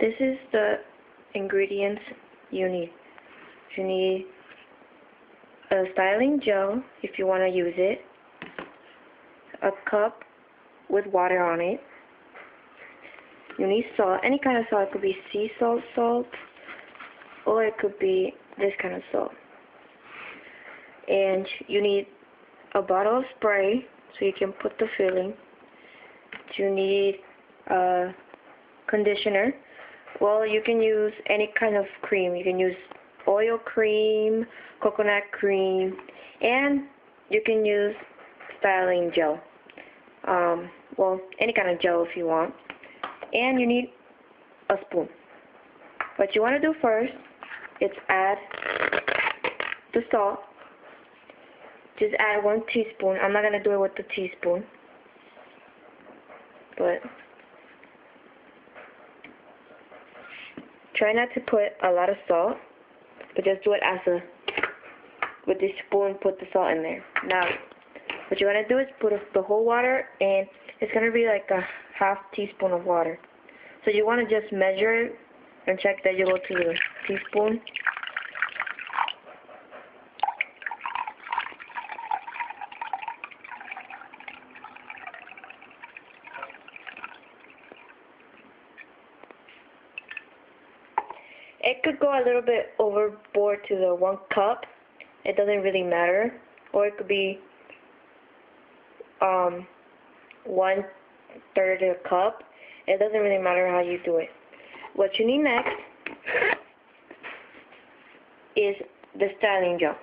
This is the ingredients you need. You need a styling gel if you want to use it, a cup with water on it. You need salt, any kind of salt. It could be sea salt, or it could be this kind of salt. And you need a bottle of spray so you can put the filling. You need a conditioner. Well, you can use any kind of cream. You can use oil cream, coconut cream, and you can use styling gel. Well, any kind of gel if you want. And you need a spoon. What you want to do first is add the salt. Just add 1 teaspoon. I'm not going to do it with the teaspoon, but try not to put a lot of salt, but just do it with this spoon, put the salt in there. Now, what you want to do is put the whole water, and it's going to be like a half teaspoon of water. So you want to just measure it and check that you go to the teaspoon. It could go a little bit overboard to the 1 cup. It doesn't really matter. Or it could be 1/3 a cup. It doesn't really matter how you do it. What you need next is the styling gel,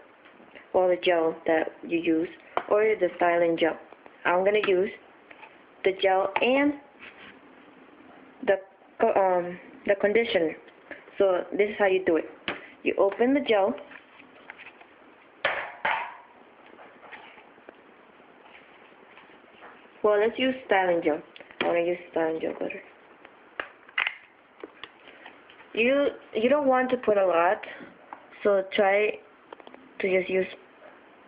or the gel that you use, or the styling gel. I'm going to use the gel and the conditioner. So this is how you do it. You open the gel. Well, let's use styling gel. I want to use styling gel better. You don't want to put a lot, so try to just use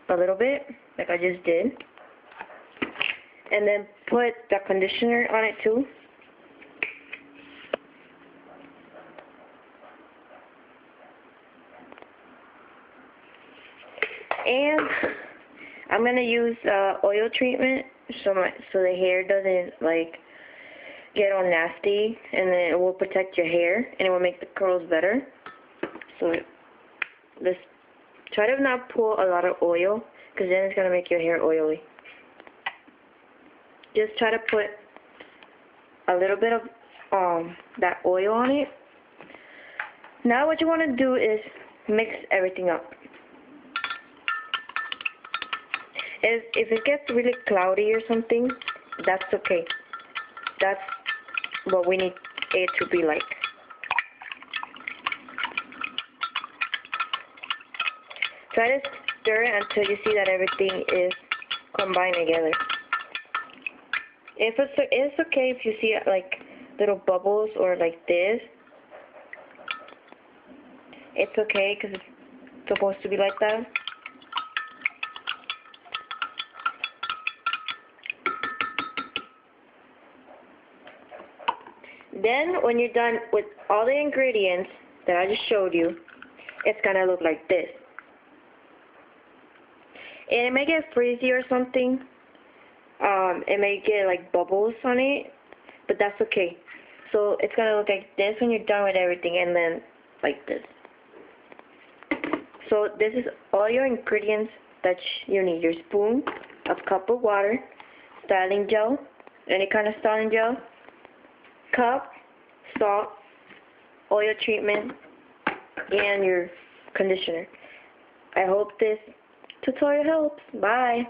a little bit, like I just did. And then put the conditioner on it too. And I'm gonna use oil treatment so the hair doesn't like get all nasty, and then it will protect your hair and it will make the curls better. So let's try to not pour a lot of oil, because then it's gonna make your hair oily. Just try to put a little bit of that oil on it. Now what you want to do is mix everything up. If it gets really cloudy or something, that's okay. That's what we need it to be like. Try to stir it until you see that everything is combined together. It's okay if you see like little bubbles or like this. It's okay, because it's supposed to be like that. Then, when you're done with all the ingredients that I just showed you, it's going to look like this. And it may get frizzy or something. It may get like bubbles on it, but that's okay. So it's going to look like this when you're done with everything, and then like this. So this is all your ingredients that you need. Your spoon, a cup of water, styling gel, any kind of styling gel, cup, salt, oil treatment, and your conditioner. I hope this tutorial helps. Bye.